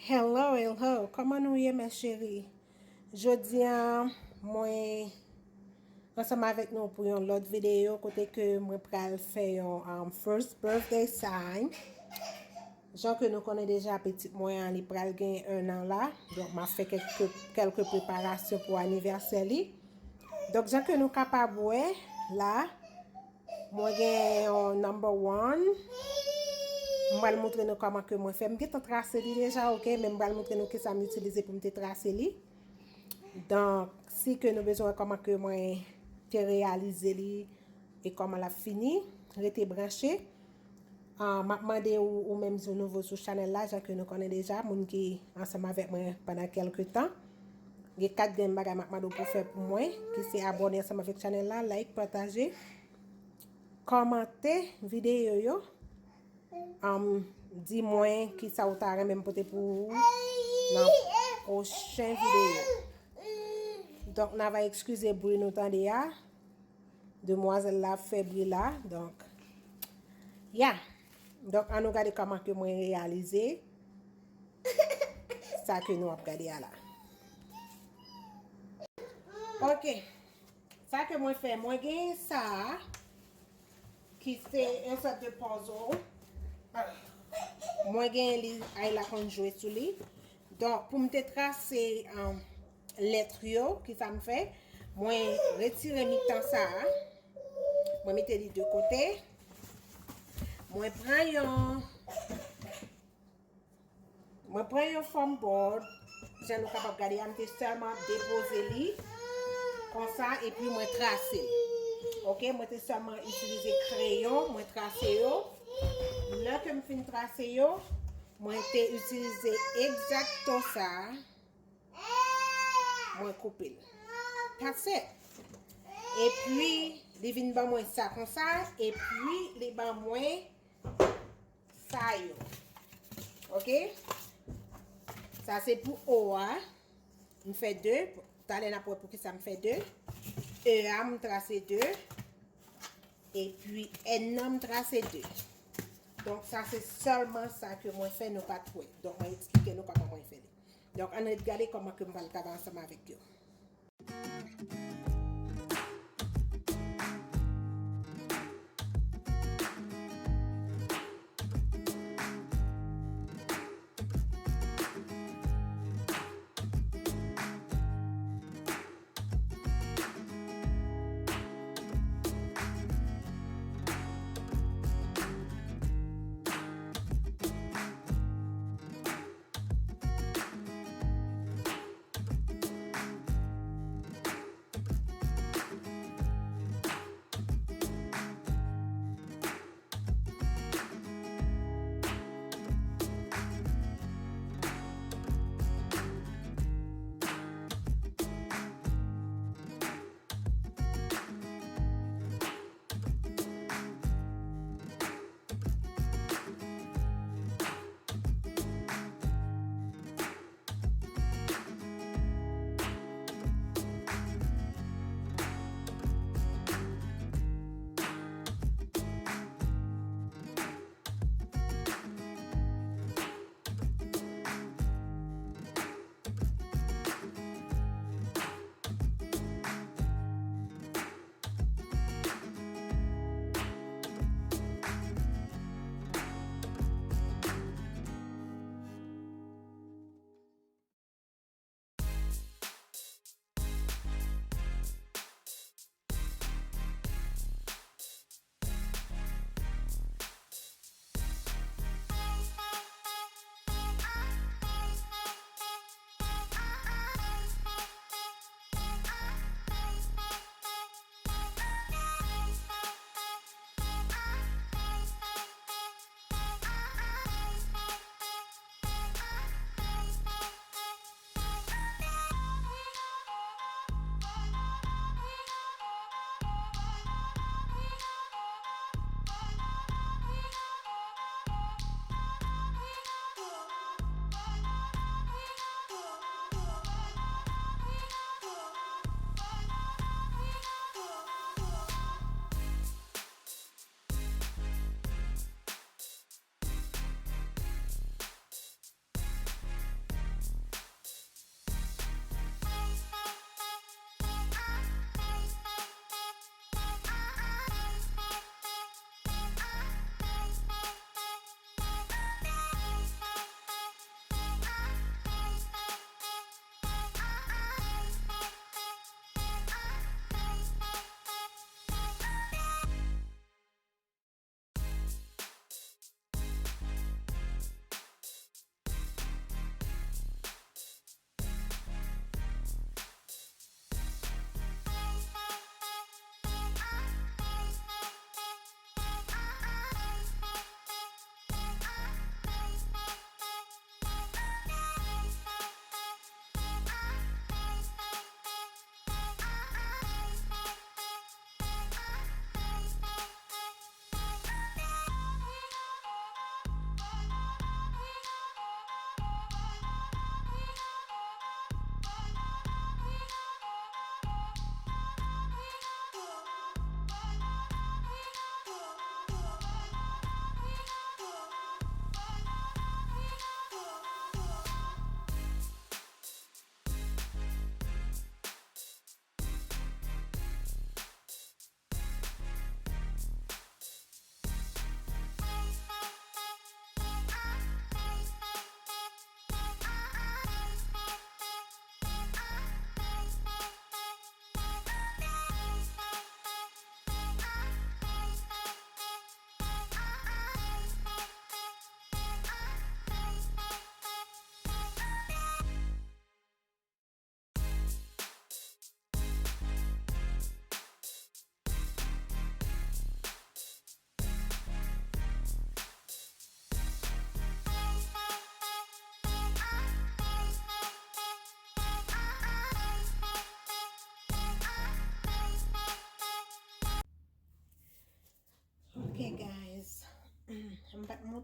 Hello, hello, koman nou ye mes chéri? Jodi an, mwen ansama avèk nou pou yon lot videyo kote ke mwen pral fè yon first birthday sign. Jan ke nou konen deja petit mwen an li pral gen 1 an la. Donk ma fè kelke preparasyon pou anivèsè li. Donk jan ke nou kapab wè la, mwen gen yon number 1. Mwen montre nou koman ke mwen fè. Mwen get trase li deja, ok? Men mwen montre nou ke sa mwen utilize pou mwen te trase li. Donc, si ke nou bezwen koman ke mwen te realize li e koman la fini, rete branche. Mwen mande ou menm zo nouvo sou chanel la, jan ke nou konen deja, moun ki ansama vek mwen padan kelke tan. Ge 4 gen bagay mwen mande ou pou fè pou mwen, ki se abone ansama vek chanel la, like, pataje, komante videyo yo. Di mwen ki sa ou ta remen pote pou nan prochain videyo. Donk nan va ekskuse bruit nou tande ya. Demoiselle la fe bruit la. Donk, ya. Donk an nou gade koman ke mwen realize sa ke nou ap gade ya la. Ok. Sa ke mwen fe, mwen gen sa ki se un sort de puzzle. Mwen gen li ay la konjoué sou li. Donk pou mte trase letre yo ki sa m fe, mwen retire mi tan sa. Mwen mette li de kote. Mwen pran yon foam board. Jan nou kapap gade am te selman depose li. Kon sa, e pi mwen trase. Ok, mwen te selman utilize crayon, mwen trase yo. Là que je fin tracé yo, moi te utiliser exacto ça. Moi couper. That's it. Et puis, les vins ba moi ça comme ça et puis les ba moi ça yo. OK? Ça c'est pour O hein. Me fait 2, t'allez n'a pour que ça me fait 2. E a me tracer 2 et puis N a me tracer 2. Donc, ça, c'est seulement ça que moi fais, nous pas trouver. Donc, je vais expliquer nous comment moi faire. Donc, on va regarder comment que je vais le travailler ensemble avec vous.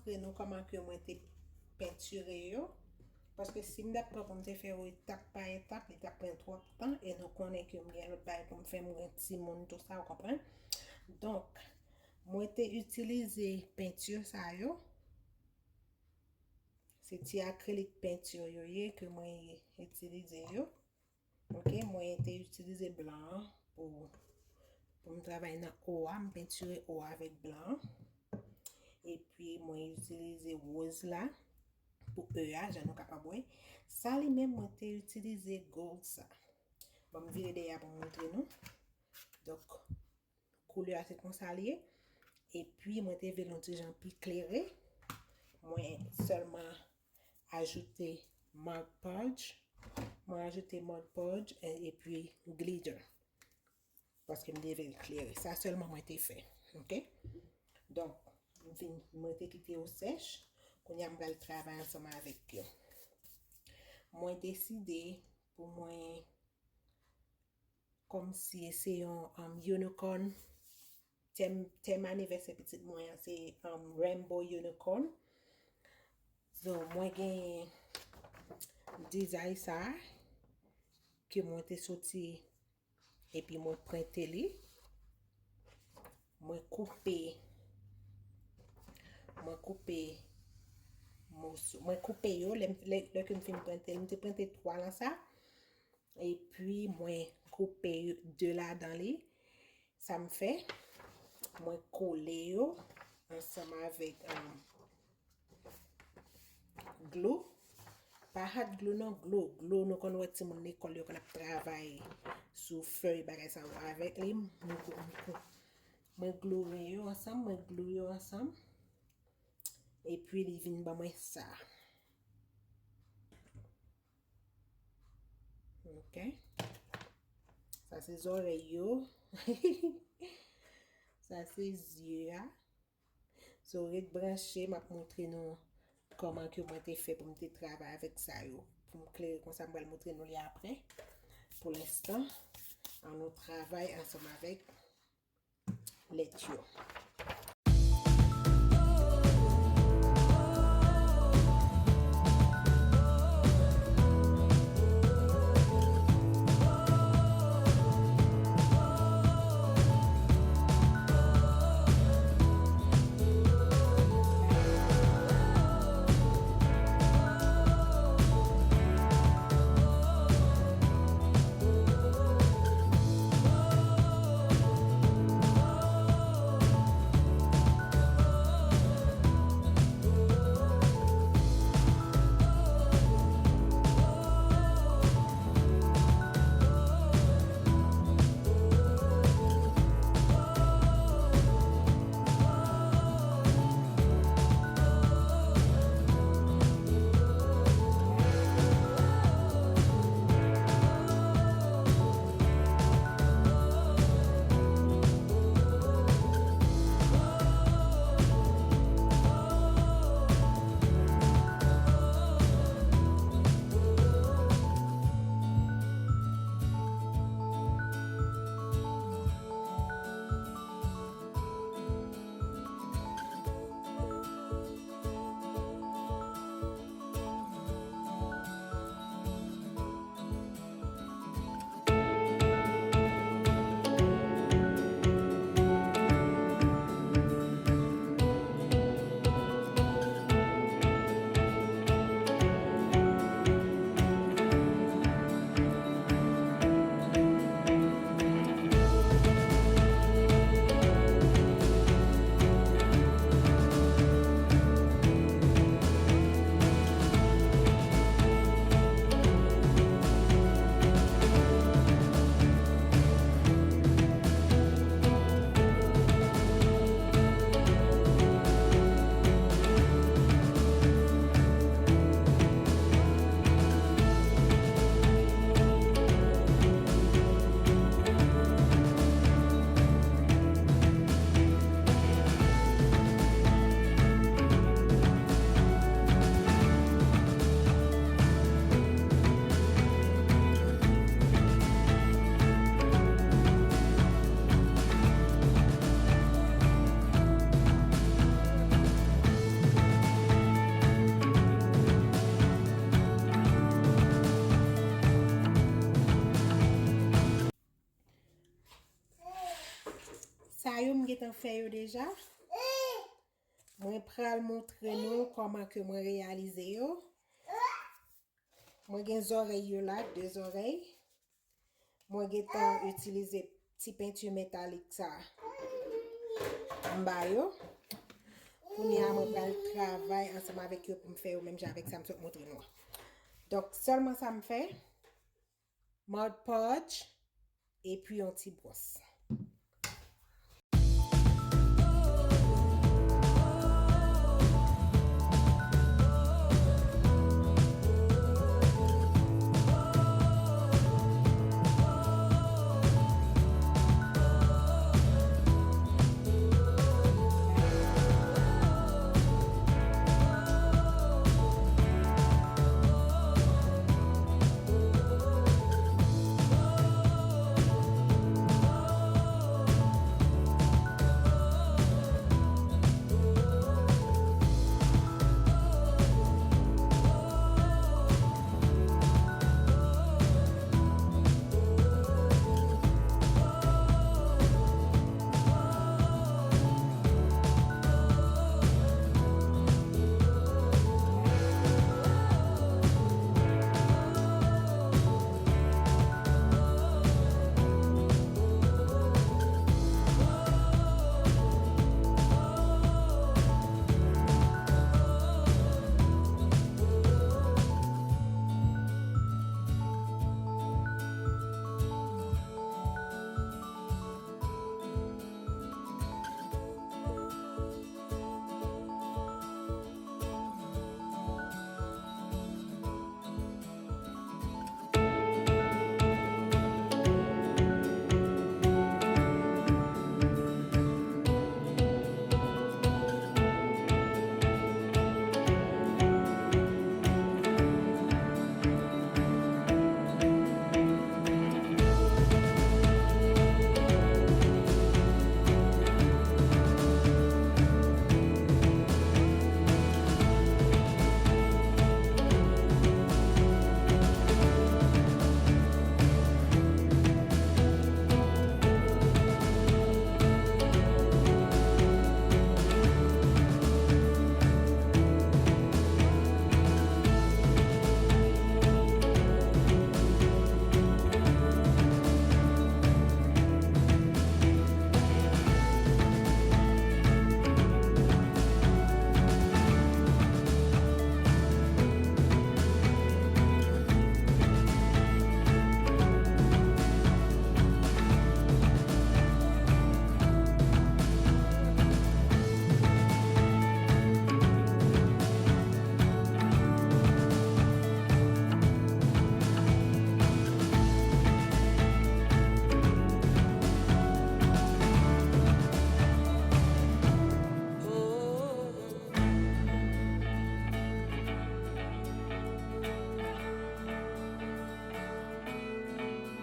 montrer nous comment que moi te peinturé yo. Parce que si m'dap pas pour me faire étape par étape, il t'a pris trop de temps et nous connaissons que m'y a l'autre bail pour me faire mon petit monde tout ça, vous comprenez? Donc, moi te utilisé peinture ça yo. C'est petit acrylique peinture yo que moi utilisé yo. OK, moi te utilisé blanc pour me travailler dans OA, me peinturer OA avec blanc. Et puis moi utilisé rose là pour EA, j'en ai capable. Ça lui même moi te utilisé gold ça. Bon, me virer derrière pour montrer nous. Donc couleur c'est comme ça lié. Et puis moi te vu l'autre gens plus clairé. Moi seulement ajouter Mod Podge. Moi ajouter Mod Podge et puis glitter. Parce que me devait éclairer. Ça seulement moi été fait. OK? Donc, moi été quitté au sèche. Qu'on y a le travail ensemble avec eux. Moi décidé pour moi comme si c'est un unicorn. Thème anniversaire petit moi c'est rainbow unicorn. So moi gagne design ça que moi t'ai sorti et puis moi prêter li. Moi couper moi couper yo le que me fin prêter me prêter trois là ça et puis moi couper deux là dans les ça me fait moi coller yo ensemble avec glue pas hot glue non glue nous qu'on ti mon école yo qu'on a travaillé sur feuille bagay ça avec les moi glue yo ensemble et puis les vinn ba moi ça. OK, ça c'est oreilles yo. Ça c'est yeux. So red branché m'a montrer nous comment que moi t'ai fait pour me travailler avec ça yo. Pour me clairer comme ça, je vais montrer nous après. Pour l'instant, on travaille ensemble avec les tuyaux. sa yo mwen getan fè yo deja. Mwen pral montre nou koman ke mwen realize yo. Mwen gen zorey yo la, 2 orey. Mwen getan utilize ti peinture metalik sa. Mba yo. Kouni a mwen pral travay ansama avèk yo pou m fè yo mèm javèk sa m sot montre nou. Donc, seulement ça me fait. Mod podge et puis un petit brosse.